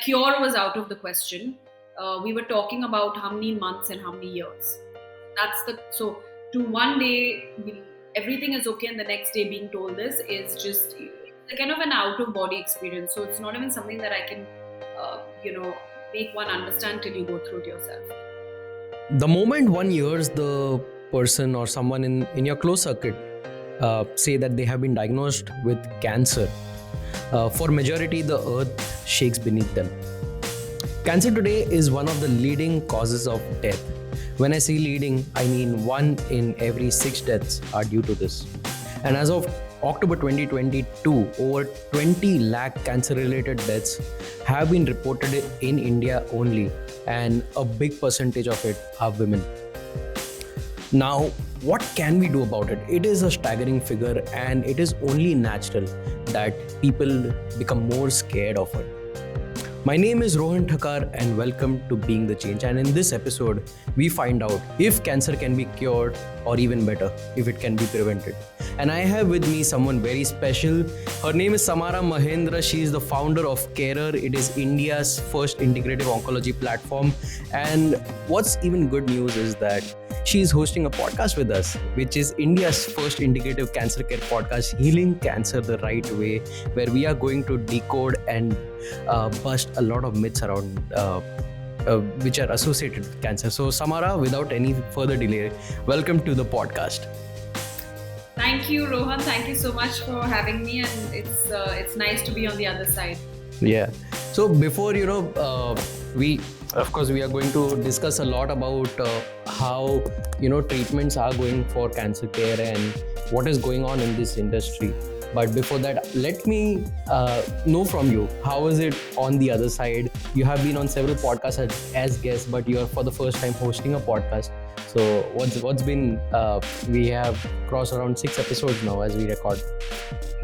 cure was out of the question. We were talking about how many months and how many years. That's the so to one day everything is okay and the next day being told this is just it's a kind of an out of body experience. So it's not even something that I can make one understand till you go through it yourself. The moment one hears the person or someone in your close circuit say that they have been diagnosed with cancer, for majority the earth shakes beneath them. Cancer today is one of the leading causes of death. When I say leading, I mean 1 in every 6 deaths are due to this. And as of October 2022, over 20 lakh cancer related deaths have been reported in India only, and a big percentage of it are women. Now, what can we do about it? It is a staggering figure, and it is only natural that people become more scared of it. My name is Rohan Thakar, and welcome to Being the Change. And in this episode, we find out if cancer can be cured, or even better, if it can be prevented. And I have with me someone very special. Her name is Samara Mahindra. She is the founder of Carer. It is India's first integrative oncology platform. And what's even good news is that she is hosting a podcast with us, which is India's first integrative cancer care podcast, Healing Cancer the Right Way, where we are going to decode and bust a lot of myths around which are associated with cancer. So, Samara, without any further delay, welcome to the podcast. Thank you, Rohan. Thank you so much for having me, and it's nice to be on the other side. Yeah. So before we of course we are going to discuss a lot about how treatments are going for cancer care and what is going on in this industry. But before that, let me know from you, how is it on the other side? You have been on several podcasts as guest, but you are for the first time hosting a podcast. So what's been we have crossed around 6 episodes now as we record.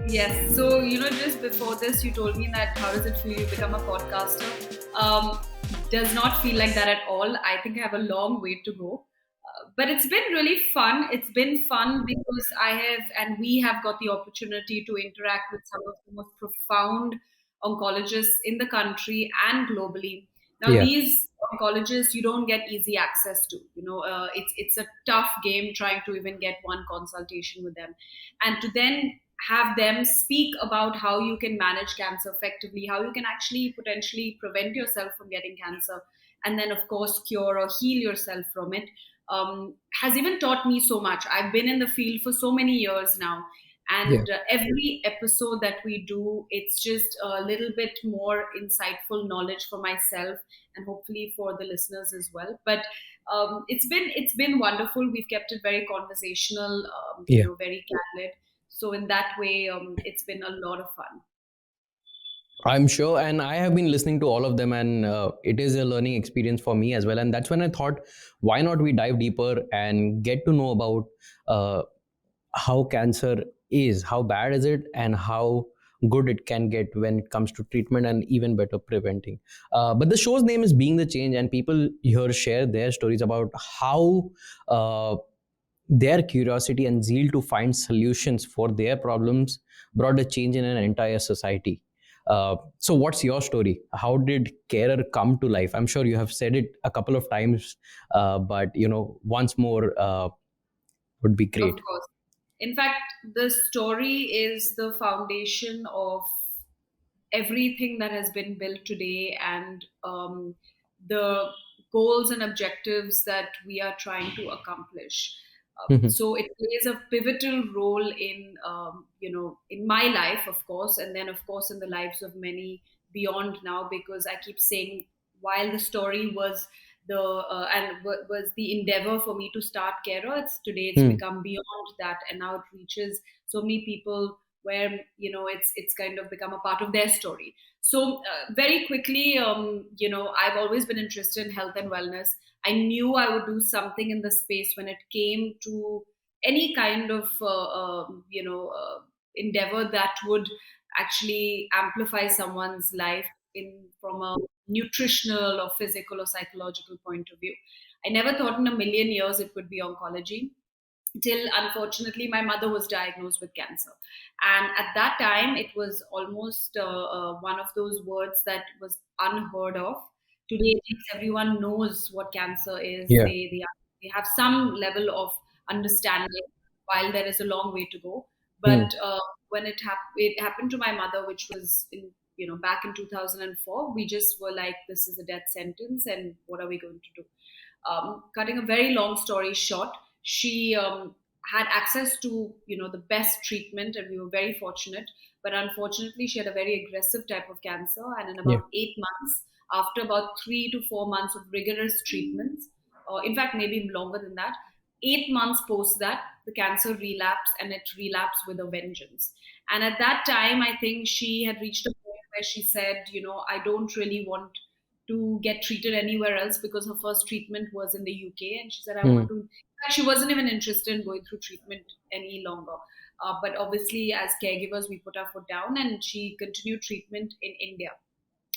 Yes. So, just before this, you told me that how does it feel to become a podcaster? Does not feel like that at all. I think I have a long way to go. But it's been really fun. It's been fun because I have, and we have got the opportunity to interact with some of the most profound oncologists in the country and globally. Now, Yeah. these oncologists, you don't get easy access to. It's a tough game trying to even get one consultation with them, and to then have them speak about how you can manage cancer effectively, how you can actually potentially prevent yourself from getting cancer, and then of course cure or heal yourself from it, has even taught me so much. I've been in the field for so many years now, Yeah. and every episode that we do, it's just a little bit more insightful knowledge for myself and hopefully for the listeners as well. But it's been wonderful. We've kept it very conversational, Yeah. very candid. So in that way, it's been a lot of fun. I'm sure, and I have been listening to all of them, and it is a learning experience for me as well. And that's when I thought, why not we dive deeper and get to know about how cancer is, how bad is it, and how good it can get when it comes to treatment and even better preventing. But the show's name is Being the Change, and people here share their stories about how their curiosity and zeal to find solutions for their problems brought a change in an entire society. So, what's your story? How did Carer come to life? I'm sure you have said it a couple of times, but once more would be Of great. course. In fact, the story is the foundation of everything that has been built today, and the goals and objectives that we are trying to accomplish. Mhm. So it plays a pivotal role in in my life, of course, and then of course in the lives of many beyond now, because I keep saying, while the story was was the endeavor for me to start Carer, it's Hmm. become beyond that, and now it reaches so many people where it's kind of become a part of their story. So very quickly, I've always been interested in health and wellness. I knew I would do something in the space when it came to any kind of endeavor that would actually amplify someone's life in from a nutritional or physical or psychological point of view. I never thought in a million years it would be oncology. till unfortunately my mother was diagnosed with cancer. And at that time it was almost one of those words that was unheard of. Today at least everyone knows what cancer is. Yeah. They have some level of understanding, while there is a long way to go. Hmm. But when it happened to my mother, which was in, back in 2004, we just were like, this is a death sentence, and what are we going to do? Cutting a very long story short, she had access to the best treatment, and we were very fortunate. But unfortunately, she had a very aggressive type of cancer, and in Yeah. about 8 months, after about 3 to 4 months of rigorous treatments, or in fact maybe longer than that, 8 months post that, the cancer relapsed, and it relapsed with a vengeance. And at that time, I think she had reached a point where she said, I don't really want to get treated anywhere else, because her first treatment was in the UK, and she said, I Hmm. want to. In fact, she wasn't even interested in going through treatment any longer. But obviously, as caregivers, we put our foot down, and she continued treatment in India.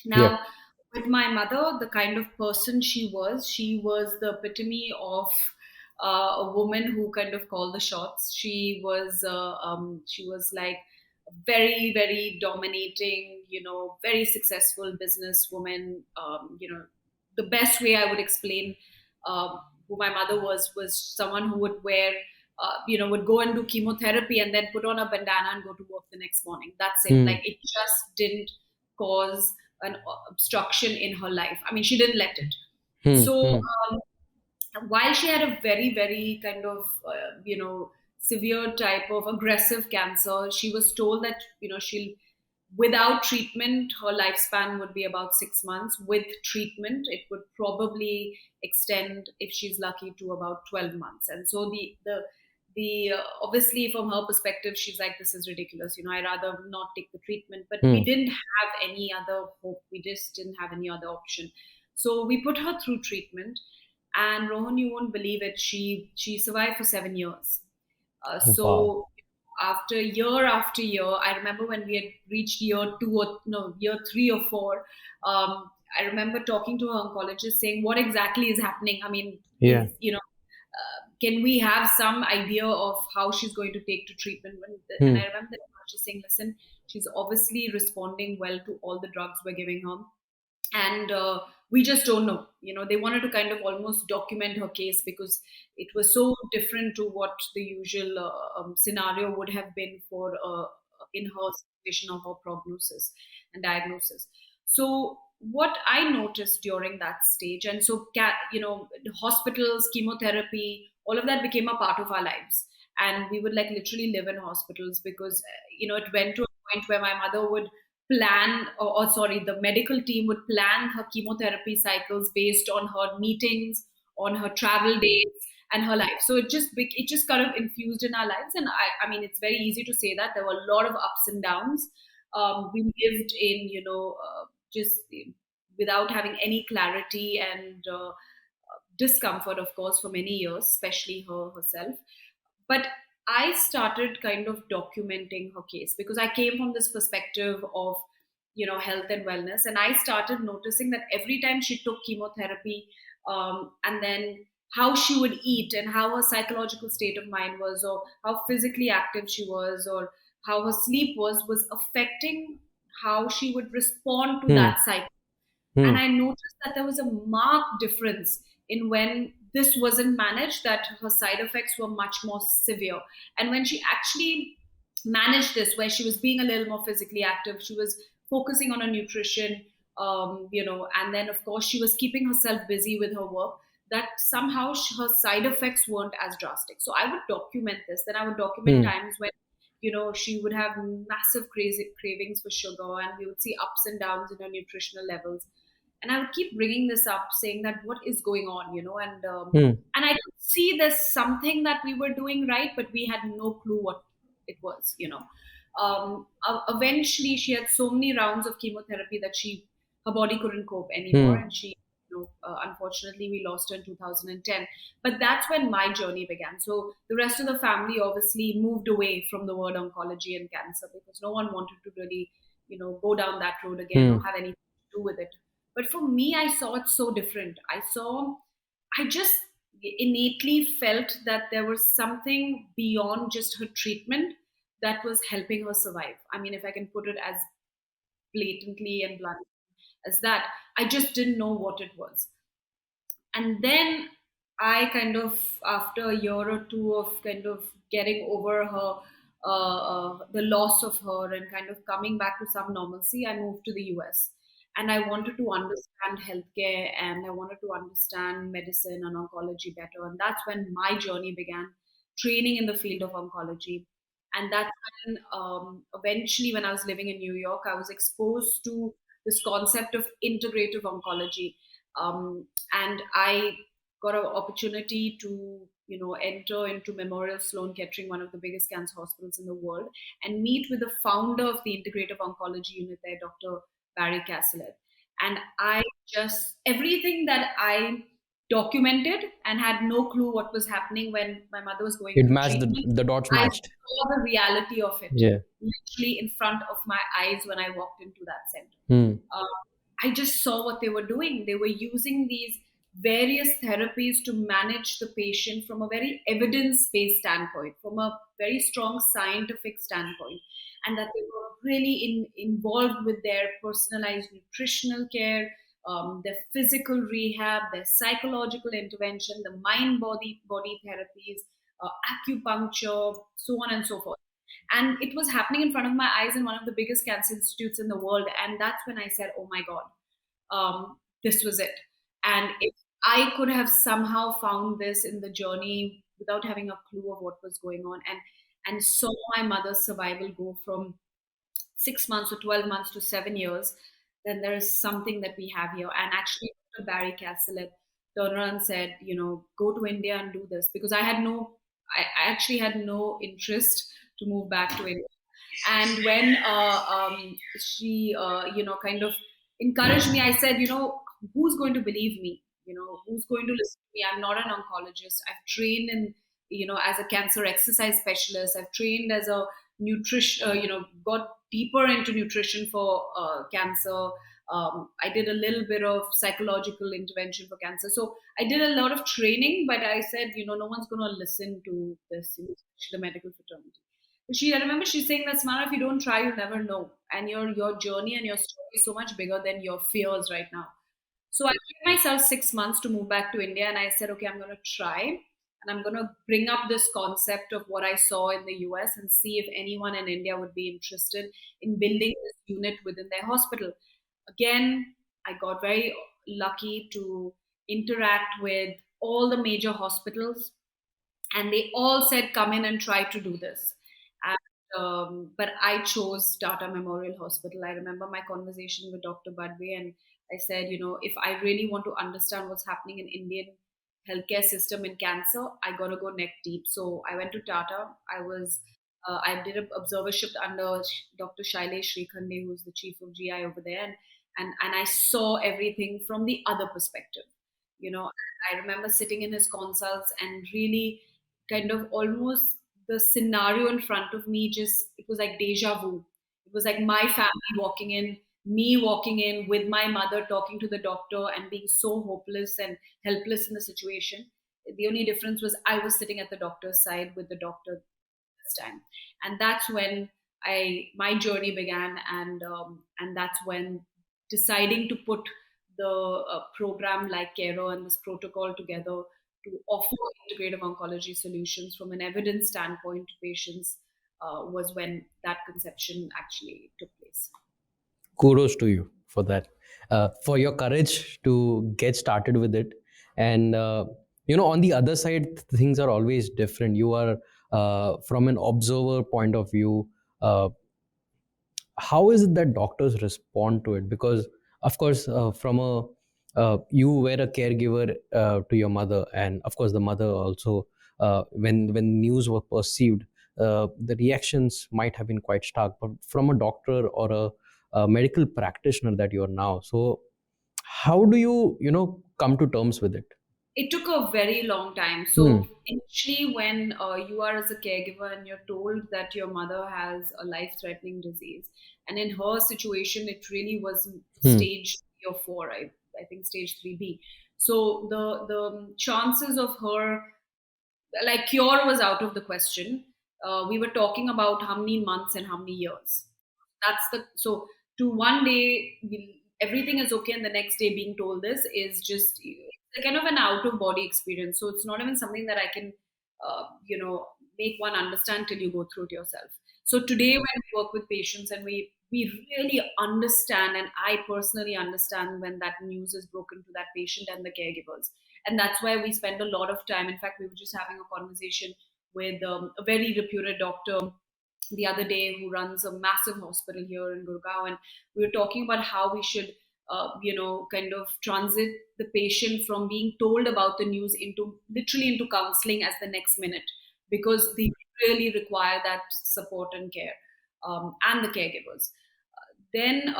Yeah. Now, with my mother, the kind of person she was the epitome of a woman who kind of called the shots. She was like very, very dominating, very successful businesswoman. The best way I would explain who my mother was someone who would wear, would go and do chemotherapy and then put on a bandana and go to work the next morning. That's it. Hmm. Like, it just didn't cause an obstruction in her life. I mean, she didn't let it. Hmm. So, Hmm. while she had a very, very kind of, severe type of aggressive cancer, she was told that, without treatment, her lifespan would be about 6 months. With treatment, it would probably extend, if she's lucky, to about 12 months. And so obviously from her perspective, she's like, this is ridiculous. I rather not take the treatment. But we Hmm. didn't have any other hope. We just didn't have any other option. So we put her through treatment, and Rohan, you won't believe it, she survived for 7 years. Wow. So after year, I remember when we had reached year two, or no, year 3 or 4. I remember talking to her oncologist saying, "What exactly is happening? I mean, Yeah. can we have some idea of how she's going to take to treatment?" And Hmm. I remember the oncologist saying, "Listen, she's obviously responding well to all the drugs we're giving her, and we just don't know." They wanted to kind of almost document her case, because it was so different to what the usual scenario would have been for in her situation of her prognosis and diagnosis. So what I noticed during that stage, and so hospitals, chemotherapy, all of that became a part of our lives, and we would like literally live in hospitals, because it went to a point where my mother would plan, or sorry, the medical team would plan her chemotherapy cycles based on her meetings, on her travel dates, and her life. So it just kind of infused in our lives. And I mean, it's very easy to say that there were a lot of ups and downs. We lived in, just without having any clarity, and discomfort, of course, for many years, especially her herself. But I started kind of documenting her case, because I came from this perspective of, health and wellness. And I started noticing that every time she took chemotherapy, and then how she would eat, and how her psychological state of mind was, or how physically active she was, or how her sleep was affecting how she would respond to Hmm. that cycle. Hmm. And I noticed that there was a marked difference in when this wasn't managed, that her side effects were much more severe. And when she actually managed this, where she was being a little more physically active, she was focusing on her nutrition, and then of course she was keeping herself busy with her work, that somehow her side effects weren't as drastic. So I would document this. Then I would document Hmm. times when she would have massive crazy cravings for sugar, and we would see ups and downs in her nutritional levels. And I would keep bringing this up, saying that what is going on, Hmm. and I could see there's something that we were doing right, but we had no clue what it was. Eventually, she had so many rounds of chemotherapy that her body couldn't cope anymore, Hmm. and unfortunately, we lost her in 2010. But that's when my journey began. So the rest of the family obviously moved away from the word oncology and cancer, because no one wanted to really, go down that road again, or Hmm. have anything to do with it. But for me, I saw it so different. I just innately felt that there was something beyond just her treatment that was helping her survive. I mean, if I can put it as blatantly and blunt as that, I just didn't know what it was. And then I kind of, after a year or two of kind of getting over her, the loss of her, and kind of coming back to some normalcy, I moved to the US. And I wanted to understand healthcare, and I wanted to understand medicine and oncology better. And that's when my journey began, training in the field of oncology. And that's when, eventually, when I was living in New York, I was exposed to this concept of integrative oncology. And I got an opportunity to, enter into Memorial Sloan Kettering, one of the biggest cancer hospitals in the world, and meet with the founder of the integrative oncology unit there, Dr. Barry Castellet. And I just, everything that I documented and had no clue what was happening when my mother was going It through matched, treatment, the dots I matched. saw the reality of it Yeah. literally in front of my eyes when I walked into that center. Hmm. Uh, I just saw what they were doing. They were using these various therapies to manage the patient from a very evidence based standpoint, from a very strong scientific standpoint, and that they were really involved with their personalized nutritional care, their physical rehab, their psychological intervention, the mind body therapies, acupuncture, so on and so forth. And it was happening in front of my eyes in one of the biggest cancer institutes in the world. And that's when I said, oh my God, this was it. And if I could have somehow found this in the journey without having a clue of what was going on, and saw my mother's survival go from 6 months or 12 months to 7 years, then there is something that we have here. And actually, Dr. Barry Castellet turned around and said, go to India and do this, because I actually had no interest to move back to India. And when she, kind of encouraged me, I said, who's going to believe me? Who's going to listen to me? I'm not an oncologist. I've trained in, as a cancer exercise specialist. I've trained as a nutrition, got deeper into nutrition for cancer. I did a little bit of psychological intervention for cancer. So I did a lot of training, but I said, no one's going to listen to this, especially the medical fraternity. I remember she's saying that, Smara, if you don't try, you never know. And your journey and your story is so much bigger than your fears right now. So I gave myself 6 months to move back to India, and I said, okay, I'm going to try, and I'm going to bring up this concept of what I saw in the US and see if anyone in India would be interested in building this unit within their hospital. Again, I got very lucky to interact with all the major hospitals, and they all said, come in and try to do this. And, but I chose Tata Memorial Hospital. I remember my conversation with Dr. Badwe, and I said, if I really want to understand what's happening in Indian healthcare system in cancer, I got to go neck deep. So I went to Tata. I did an observership under Dr. Shailesh Srikhande, who's the chief of GI over there, and I saw everything from the other perspective. I remember sitting in his consults and really kind of almost the scenario in front of me, just it was like deja vu. It was like my family walking in, me walking in with my mother talking to the doctor and being so hopeless and helpless in the situation. The only difference was I was sitting at the doctor's side with the doctor this time. And that's when I my journey began. And that's when deciding to put the program like Kero and this protocol together to offer integrative oncology solutions from an evidence standpoint to patients was when that conception actually took place. Kudos to you for that, for your courage to get started with it. And on the other side, things are always different. You are, from an observer point of view, how is it that doctors respond to it? Because of course, from a you were a caregiver to your mother, and of course the mother also, when news were perceived, the reactions might have been quite stark. But from a doctor or a medical practitioner that you are now, so how do you come to terms with it? It took a very long time. Hmm. So initially, when you are as a caregiver and you're told that your mother has a life-threatening disease, and in her situation, it really was Hmm. stage or four, I think stage 3B. So the chances of her, like, cure was out of the question. We were talking about how many months and how many years. That's the so to one day everything is okay, and the next day being told this is just, it's a kind of an out of body experience. So it's not even something that I can, make one understand till you go through it yourself. So today, when we work with patients and we really understand, and I personally understand when that news is broken to that patient and the caregivers, and that's why we spend a lot of time. In fact, we were just having a conversation with a very reputed doctor the other day who runs a massive hospital here in Gurgaon, and we were talking about how we should, kind of transit the patient from being told about the news into literally into counseling as the next minute, because they really require that support and care, and the caregivers. Then,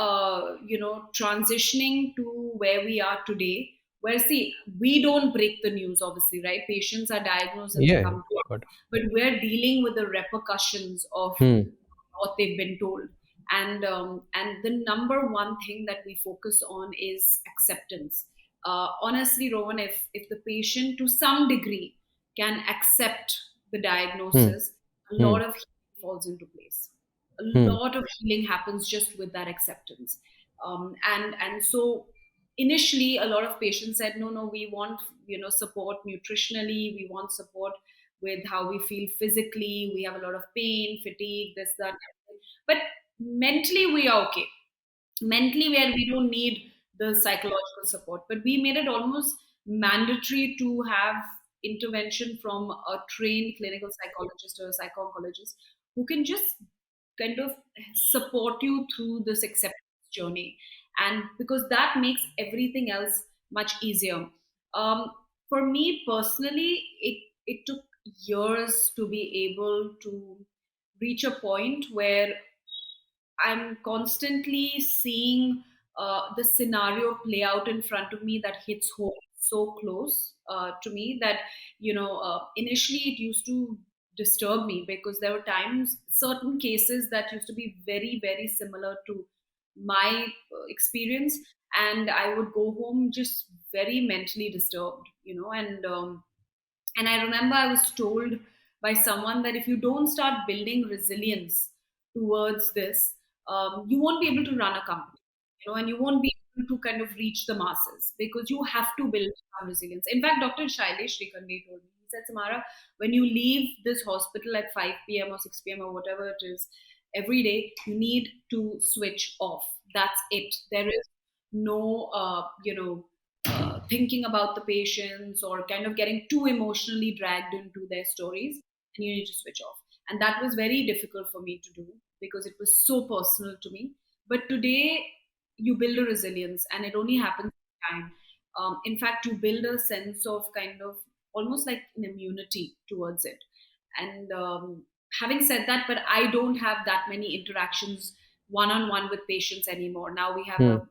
transitioning to where we are today, where, see, we don't break the news, obviously, right? Patients are diagnosed and they Yeah, come to us, got. but we're dealing with the repercussions of Hmm. what they've been told. And the number one thing that we focus on is acceptance. Honestly, Rohan, if the patient to some degree can accept the Hmm. diagnosis, a Hmm. lot of healing falls into place. A Hmm. lot of healing happens just with that acceptance. And so initially, a lot of patients said, no, no, we want, support nutritionally, we want support with how we feel physically, we have a lot of pain, fatigue, this, that, everything. But mentally we are okay. Mentally, where we don't need the psychological support, but we made it almost mandatory to have intervention from a trained clinical psychologist or a psycho-oncologist who can just kind of support you through this acceptance journey, and because that makes everything else much easier. For me personally, it took years to be able to reach a point where I'm constantly seeing the scenario play out in front of me that hits home so close to me that, initially it used to disturb me, because there were times, certain cases that used to be very, very similar to my experience, and I would go home just very mentally disturbed, and I remember I was told by someone that if you don't start building resilience towards this, you won't be able to run a company, and you won't be able to kind of reach the masses, because you have to build some resilience. In fact, Dr. Shailesh Rikande told me, he said, Samara, when you leave this hospital at 5 p.m. or 6 p.m. or whatever it is, every day, you need to switch off. That's it. There is no, thinking about the patients or kind of getting too emotionally dragged into their stories, and you need to switch off. And that was very difficult for me to do, because it was so personal to me. But today, you build a resilience, and it only happens with time. In fact, you build a sense of kind of almost like an immunity towards it. And having said that, but I don't have that many interactions one on one with patients anymore. Now we have Hmm. a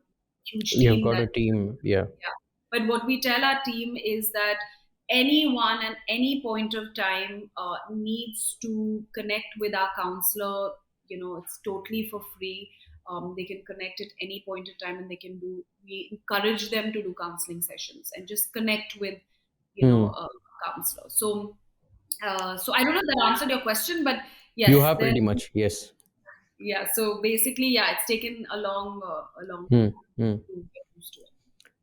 huge You've team got that, a team. Yeah. yeah. But what we tell our team is that anyone at any point of time needs to connect with our counselor. It's totally for free. They can connect at any point of time, and they can do. We encourage them to do counseling sessions and just connect with, Hmm. a counselor. So I don't know if that answered your question, but You yes, have there. pretty much. Yes. Yeah. So basically, yeah, it's taken a long Hmm. time Hmm. to get used to it.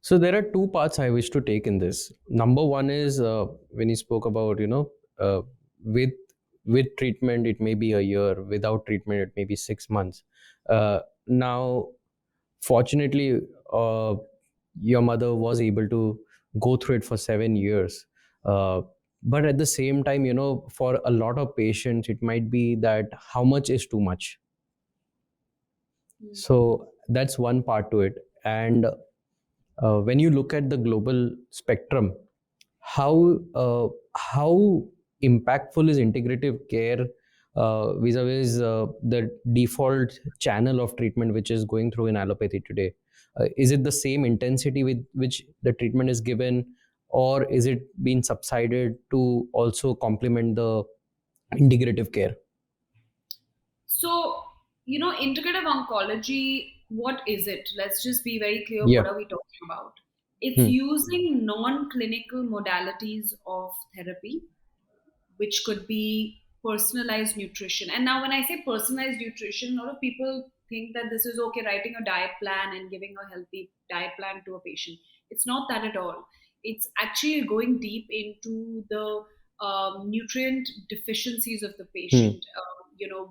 So there are two parts I wish to take in this. Number one is when you spoke about with treatment it may be a year, without treatment it may be 6 months. Now, fortunately, your mother was able to go through it for 7 years. But at the same time, for a lot of patients, it might be that how much is too much. Hmm. So that's one part to it. And when you look at the global spectrum, how impactful is integrative care vis-a-vis the default channel of treatment which is going through in allopathy today? Is it the same intensity with which the treatment is given, or is it being subsided to also complement the integrative care? So, integrative oncology what is it? Let's just be very clear. What Yep. are we talking about? It's Hmm. using non-clinical modalities of therapy, which could be personalized nutrition. And now, when I say personalized nutrition, a lot of people think that this is okay, writing a diet plan and giving a healthy diet plan to a patient. It's not that at all. It's actually going deep into the nutrient deficiencies of the Hmm. patient.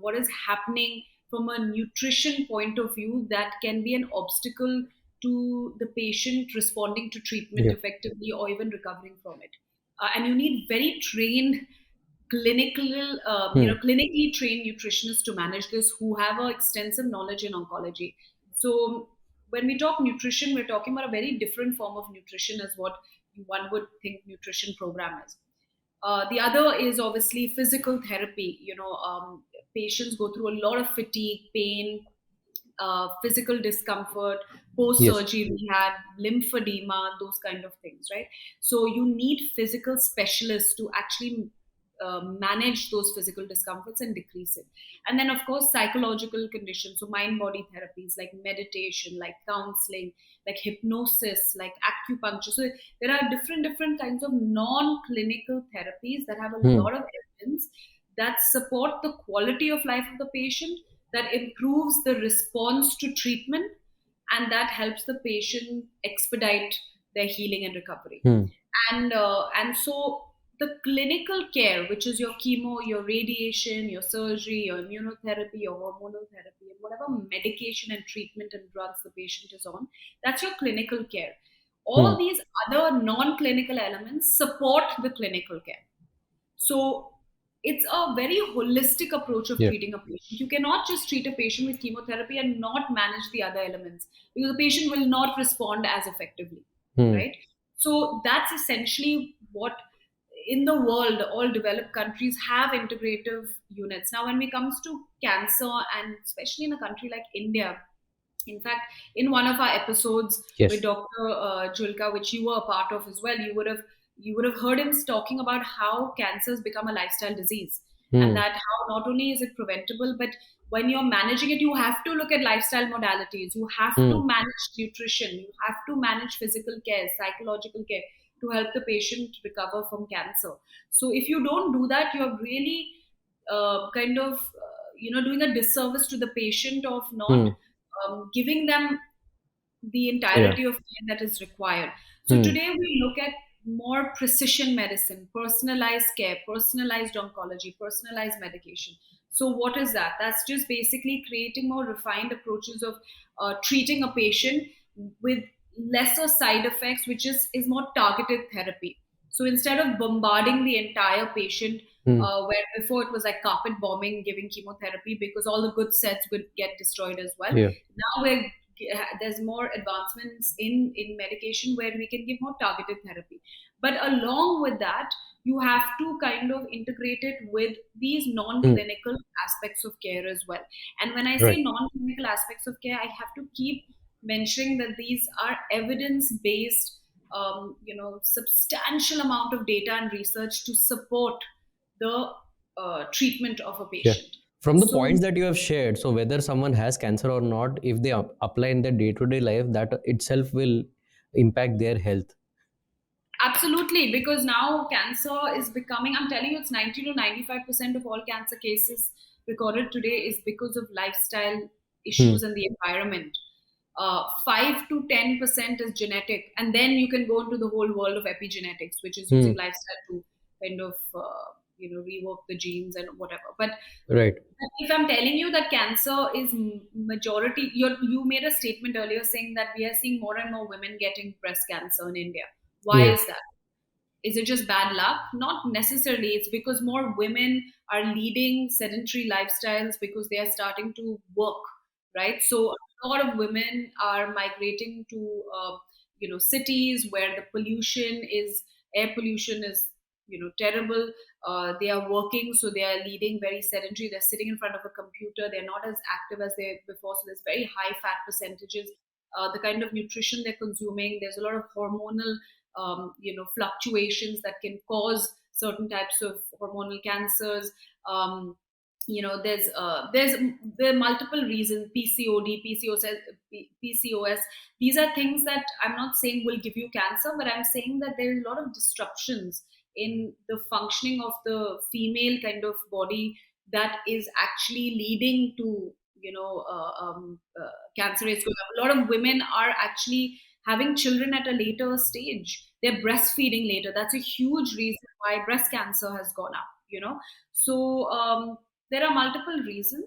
What is happening from a nutrition point of view that can be an obstacle to the patient responding to treatment Yep. effectively or even recovering from it. And you need very trained Hmm. clinically trained nutritionists to manage this who have a extensive knowledge in oncology. So when we talk nutrition, we're talking about a very different form of nutrition as what one would think nutrition program is. The other is obviously physical therapy. Patients go through a lot of fatigue, pain, physical discomfort, post Yes. surgery rehab, lymphedema, those kind of things, right? So you need physical specialists to actually manage those physical discomforts and decrease it. And then, of course, psychological conditions, so mind body therapies like meditation, like counseling, like hypnosis, like acupuncture. So there are different kinds of non clinical therapies that have a Hmm. lot of evidence that support the quality of life of the patient, that improves the response to treatment, and that helps the patient expedite their healing and recovery. Hmm. And so the clinical care, which is your chemo, your radiation, your surgery, your immunotherapy, your hormonal therapy, and whatever medication and treatment and drugs the patient is on, that's your clinical care. Hmm. All these other non-clinical elements support the clinical care. So it's a very holistic approach of Yep. treating a patient. You cannot just treat a patient with chemotherapy and not manage the other elements, because the patient will not respond as effectively, Hmm. right? So that's essentially what, in the world, all developed countries have integrative units. Now, when it comes to cancer, and especially in a country like India, in fact, in one of our episodes with Yes. Dr. Julka, which you were a part of as well, you would have heard him talking about how cancer has become a lifestyle disease, and Hmm. that how not only is it preventable, but when you're managing it, you have to look at lifestyle modalities. You have Hmm. to manage nutrition. You have to manage physical care, psychological care to help the patient recover from cancer. So if you don't do that, you're really kind of doing a disservice to the patient of not Hmm. giving them the Yeah. entirety of care that is required. So Hmm. today we look at more precision medicine, personalized care, personalized oncology, personalized medication. So what is that? That's just basically creating more refined approaches of treating a patient with lesser side effects, which is more targeted therapy. So instead of bombarding the entire patient, Hmm. where before it was like carpet bombing, giving chemotherapy because all the good cells would get destroyed as well. Yeah. Now there's more advancements in medication where we can give more targeted therapy. But along with that, you have to kind of integrate it with these Hmm. non-clinical aspects of care as well. And when I say Right. non-clinical aspects of care, I have to keep mentioning that these are evidence-based, substantial amount of data and research to support the treatment of a Yeah. patient. From the So points that you have shared, so whether someone has cancer or not, if they apply in their day-to-day life, that itself will impact their health. absolutely, because now cancer is becoming, I'm telling you, it's 90 to 95% of all cancer cases recorded today is because of lifestyle Hmm. issues and the environment. 5 to 10% is genetic. And then you can go into the whole world of epigenetics, which is Hmm. using lifestyle to kind of, rework the genes and whatever. But Right. if I'm telling you that cancer is majority, you made a statement earlier saying that we are seeing more and more women getting breast cancer in India. Why Yeah. is that? Is it just bad luck? Not necessarily. It's because more women are leading sedentary lifestyles because they are starting to work, right? So a lot of women are migrating to, cities where the pollution is, air pollution is, terrible. They are working, so they are leading very sedentary. They're sitting in front of a computer. They're not as active as they before. So there's very high fat percentages. The kind of nutrition they're consuming, there's a lot of hormonal fluctuations that can cause certain types of hormonal cancers. There's there are multiple reasons. PCOS. These are things that I'm not saying will give you cancer, but I'm saying that there is a lot of disruptions in the functioning of the female kind of body that is actually leading to cancer rates going up. A lot of women are actually having children at a later stage. They're breastfeeding later. That's a huge reason why breast cancer has gone up. So there are multiple reasons,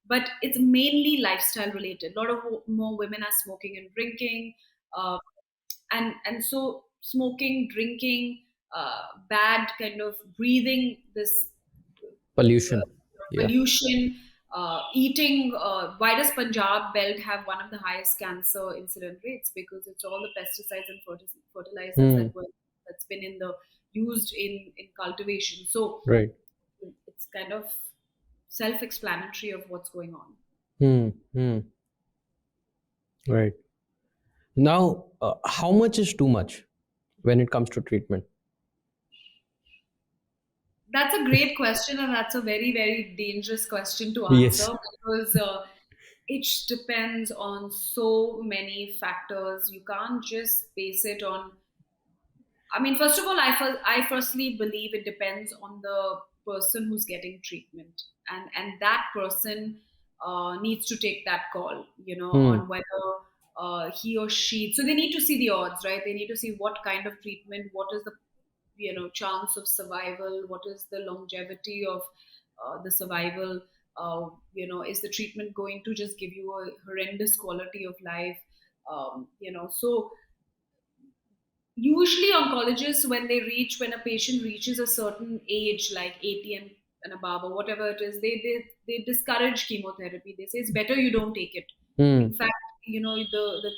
but it's mainly lifestyle related. A lot of more women are smoking and drinking, uh, and so smoking, drinking, bad kind of breathing, this Pollution. Yeah. pollution, eating. Why does Punjab belt have one of the highest cancer incident rates? Because it's all the pesticides and fertilizers Hmm. that's been in the used in cultivation. So Right. it's kind of self-explanatory of what's going on. Hmm. Hmm. Right. Now, how much is too much when it comes to treatment? That's a great question, and that's a very, very dangerous question to answer Yes. because it depends on so many factors. You can't just base it on. I mean, first of all, I firstly believe it depends on the person who's getting treatment, and that person needs to take that call, Hmm. on whether he or she. So they need to see the odds, right? They need to see what kind of treatment, what is the chance of survival, what is the longevity of the survival. Is the treatment going to just give you a horrendous quality of life? So usually oncologists, when a patient reaches a certain age like 80 and above, or whatever it is, they discourage chemotherapy. They say it's better you don't take it. In Hmm. fact, the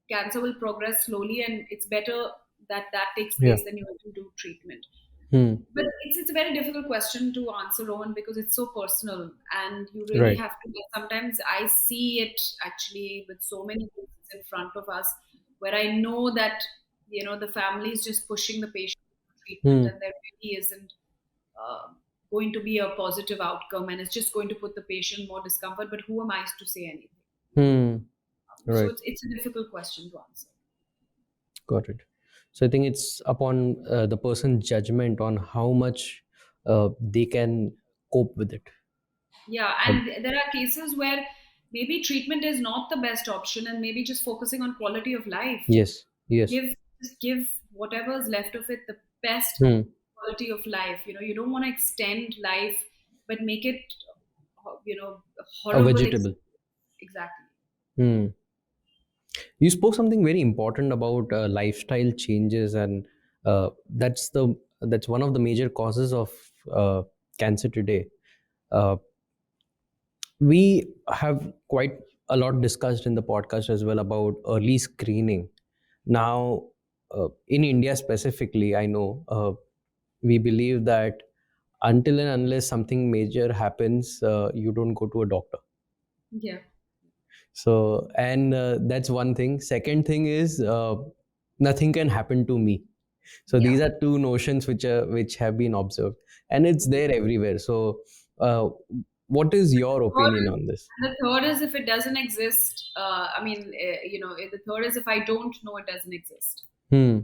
cancer will progress slowly, and it's better that that takes Yeah. place than you have to do treatment. Hmm. But it's a very difficult question to answer, Rohan, because it's so personal, and you really Right. have to. Sometimes I see it actually with so many cases in front of us, where I know that the family is just pushing the patient to treatment, Hmm. and there really isn't uh, going to be a positive outcome, and it's just going to put the patient more discomfort. But who am I to say anything? Hmm. So Right. it's a difficult question to answer. Got it. So I think it's upon the person's judgment on how much they can cope with it. Yeah, Uh, and there are cases where maybe treatment is not the best option, and maybe just focusing on quality of life. yes. Yes. Give just give whatever's left of it the best Hmm. quality of life. You don't want to extend life, but make it a A horrible vegetable. experience. Exactly. Hmm. You spoke something very important about lifestyle changes, and that's one of the major causes of cancer today. Uh, we have quite a lot discussed in the podcast as well about early screening. Now, in India specifically, I know we believe that until and unless something major happens, you don't go to a doctor. Yeah. So, and that's one thing. Second thing is nothing can happen to me. So Yeah. these are two notions which have been observed, and it's there everywhere. So, uh, what is your opinion Third, on this? the third is if it doesn't exist. I mean, the third is if I don't know it doesn't exist. Hmm.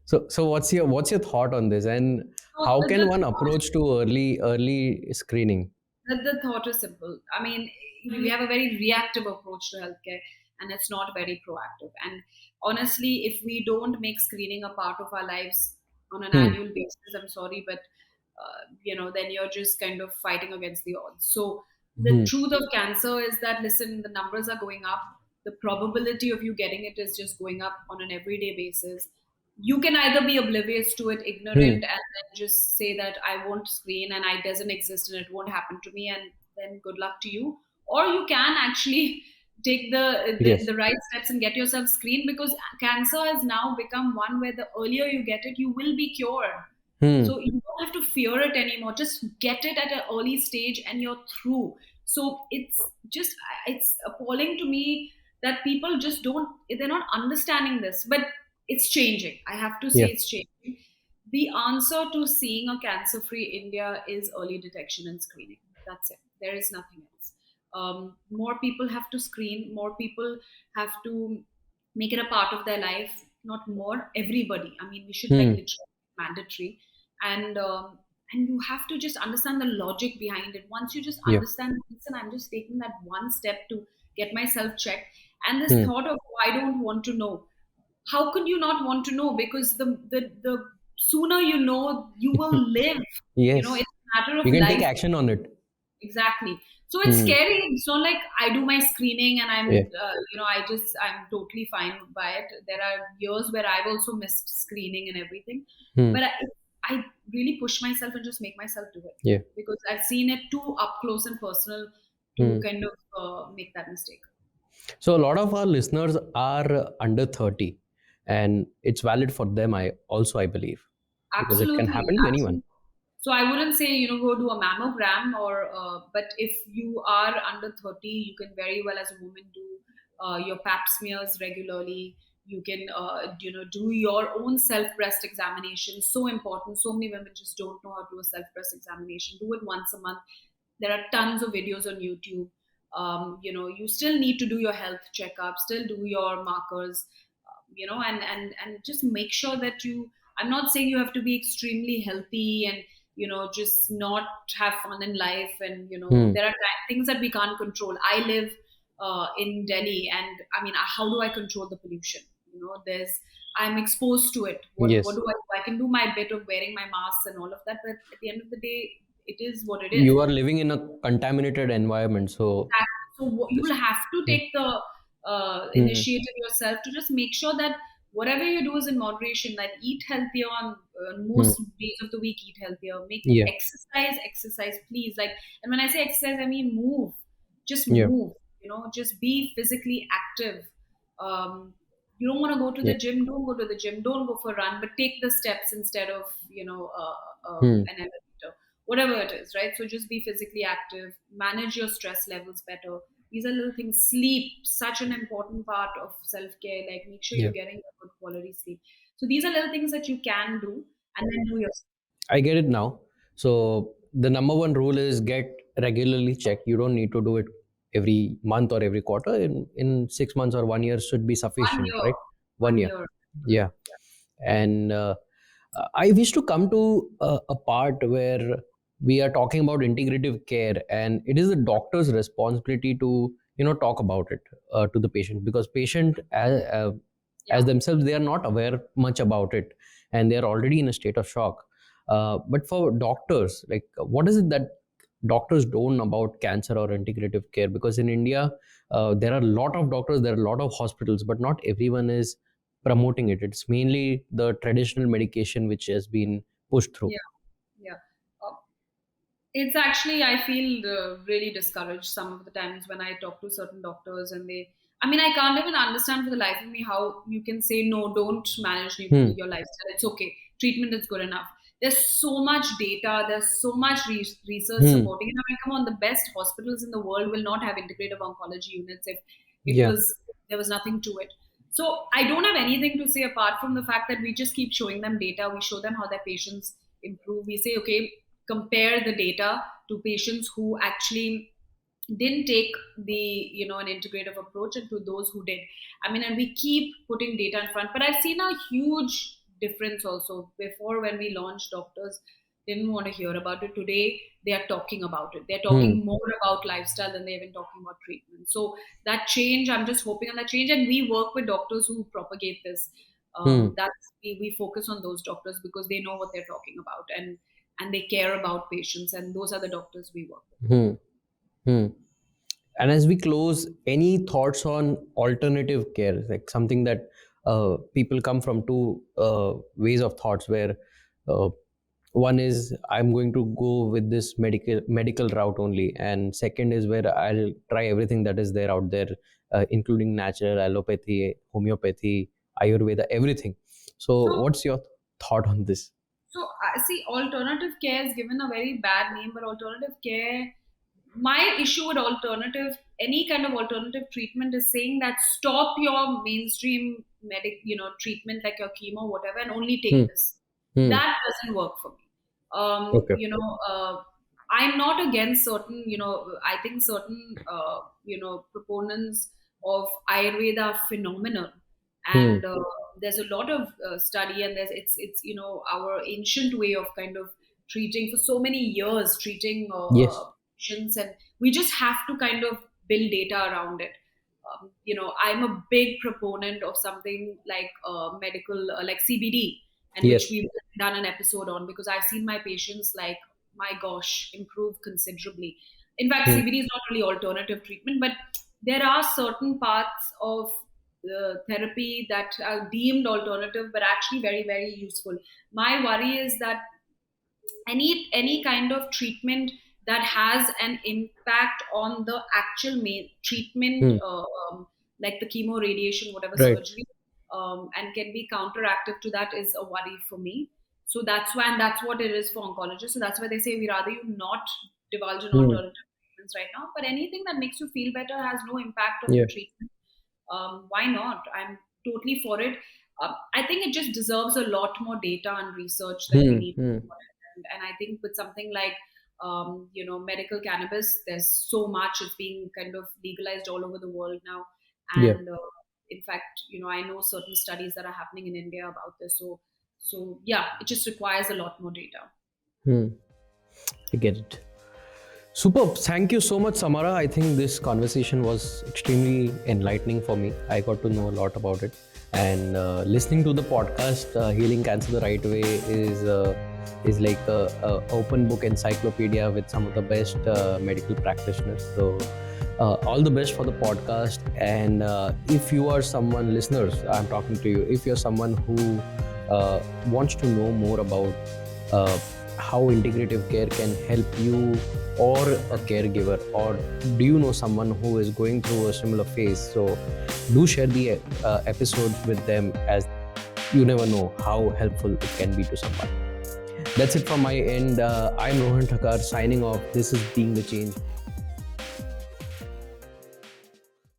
So what's your thought on this, and So how can the one approach to early screening? the thought is simple. I mean, we have a very reactive approach to healthcare, and it's not very proactive. And honestly, if we don't make screening a part of our lives on an Hmm. annual basis, I'm sorry, but then you're just kind of fighting against the odds. So the Hmm. truth of cancer is that, listen, the numbers are going up. The probability of you getting it is just going up on an everyday basis. You can either be oblivious to it, Hmm. ignorant, and then just say that I won't screen and I doesn't exist and it won't happen to me, and then good luck to you. Or you can actually take the Yes. right steps and get yourself screened, because cancer has now become one where the earlier you get it, you will be cured. Hmm. So you don't have to fear it anymore. Just get it at an early stage and you're through. So it's appalling to me that people just don't, they're not understanding this. But it's changing. I have to say Yeah. it's changing. the answer to seeing a cancer free India is early detection and screening. That's it. There is nothing else. More people have to screen, more people have to make it a part of their life, not more, everybody. I mean, we should like Hmm. literally mandatory. And you have to just understand the logic behind it. Once you just Yeah. understand, listen, I'm just taking that one step to get myself checked. And this Hmm. thought of, "Oh, I don't want to know." How could you not want to know? Because the sooner you know, you will live. Yes. It's a matter of You can take life. action on it. Exactly. So it's Hmm. scary. It's not like I do my screening and Yeah. I'm totally fine by it. There are years where I've also missed screening and everything, Hmm. but I really push myself and just make myself do it, Yeah. because I've seen it too up close and personal to Hmm. kind of make that mistake. So a lot of our listeners are under 30, and it's valid for them. I believe, because it can Absolutely, happen to anyone. absolutely. So I wouldn't say, go do a mammogram, but if you are under 30, you can very well as a woman do your pap smears regularly. You can, do your own self breast examination. So important. So many women just don't know how to do a self breast examination. Do it once a month. There are tons of videos on YouTube. You still need to do your health checkup, still do your markers, and just make sure that you. I'm not saying you have to be extremely healthy and just not have fun in life, and Hmm. there are things that we can't control. I live in Delhi, and I mean, how do I control the pollution? There's I'm exposed to it. What Yes, do I do? I can do my bit of wearing my masks and all of that, but at the end of the day, it is what it is. you are living in a contaminated environment, so So you this. will have to Hmm. take the Hmm. initiative yourself to just make sure that whatever you do is in moderation. That eat healthier on Hmm. most days of the week. Eat healthier. Make Yeah. exercise, please. Like, and when I say exercise, I mean move. Just Yeah. move. Just be physically active. Um, you don't want to go to Yeah. the gym. Don't go to the gym. Don't go for a run, but take the steps instead of Hmm. an elevator, whatever it is, right? So just be physically active, manage your stress levels better. These are little things. Sleep, such an important part of self care. Like, make sure Yeah. you're getting a good quality sleep. So these are little things that you can do, and then do your. I get it now. So the number one rule is get regularly checked. You don't need to do it every month or every quarter. In 6 months or 1 year should be One sufficient, year, right? 1 year. 1 year. Yeah. And I wish to come to a part where we are talking about integrative care, and it is the doctor's responsibility to talk about it to the patient, because patient as Yeah, themselves, they are not aware much about it, and they are already in a state of shock. But for doctors, like, what is it that doctors don't know about cancer or integrative care? Because in India, there are a lot of doctors, there are a lot of hospitals, but not everyone is promoting it. It's mainly the traditional medication which has been pushed through. yeah, yeah. Uh, It's actually, I feel really discouraged some of the times when I talk to certain doctors, and I mean, I can't even understand for the life of me how you can say, no, don't manage Hmm. your lifestyle. It's okay. Treatment is good enough. There's so much data, there's so much research Hmm. supporting it. I mean, come on, the best hospitals in the world will not have integrative oncology units if it Yeah. was, there was nothing to it. So I don't have anything to say apart from the fact that we just keep showing them data. We show them how their patients improve. We say, okay, compare the data to patients who actually didn't take the an integrative approach, and to those who did. I mean, and we keep putting data in front, but I've seen a huge difference also. Before, when we launched, doctors didn't want to hear about it. Today they are talking about it. They're Hmm. talking more about lifestyle than they've been talking about treatment. So that change, I'm just hoping on that change, and we work with doctors who propagate this. Hmm. We focus on those doctors because they know what they're talking about, and they care about patients, and those are the doctors we work with. Hmm. Hmm. And as we close, any thoughts on alternative care, like something that people come from two ways of thoughts, where uh, one is I'm going to go with this medical route only, and second is where I'll try everything that is there out there, including natural, allopathy, homeopathy, ayurveda, everything. So So what's your thought on this? So, I see, alternative care is given a very bad name, but alternative care, my issue with alternative, any kind of alternative treatment is saying that stop your mainstream treatment like your chemo, whatever, and only Hmm. take this. Hmm. That doesn't work for me. Okay. I'm not against certain, I think certain, proponents of Ayurveda are phenomenal. Hmm. And there's a lot of study, and it's, our ancient way of kind of treating for so many years, treating Yes. patients, and we just have to kind of build data around it. I'm a big proponent of something like medical, like CBD, and which Yes. we've done an episode on, because I've seen my patients, like, my gosh, improve considerably. In fact, Hmm. CBD is not really alternative treatment, but there are certain parts of the therapy that are deemed alternative, but actually very, very useful. My worry is that any kind of treatment that has an impact on the actual treatment, Hmm. like the chemo, radiation, whatever Right. surgery, and can be counteractive to that, is a worry for me. So that's why, and that's what it is for oncologists. So that's why they say we rather you not divulge in Hmm. alternative treatments right now, but anything that makes you feel better, has no impact on the Yeah. treatment. Why not? I'm totally for it. I think it just deserves a lot more data and research that we Hmm. need Hmm. for it. And I think with something like, medical cannabis, there's so much. It's being kind of legalized all over the world now. Yeah. And in fact, I know certain studies that are happening in India about this. So yeah, it just requires a lot more data. Hmm. I get it. Superb. Thank you so much, Samara. I think this conversation was extremely enlightening for me. I got to know a lot about it. And listening to the podcast, Healing Cancer the Right Way, is like a open book encyclopedia with some of the best medical practitioners. So, all the best for the podcast. And if you are someone, listeners, I'm talking to you, if you're someone who wants to know more about uh, how integrative care can help you or a caregiver, or do you know someone who is going through a similar phase, so do share the episode with them, as you never know how helpful it can be to someone. That's it from my end. I'm Rohan Thakar signing off. This is Being the Change.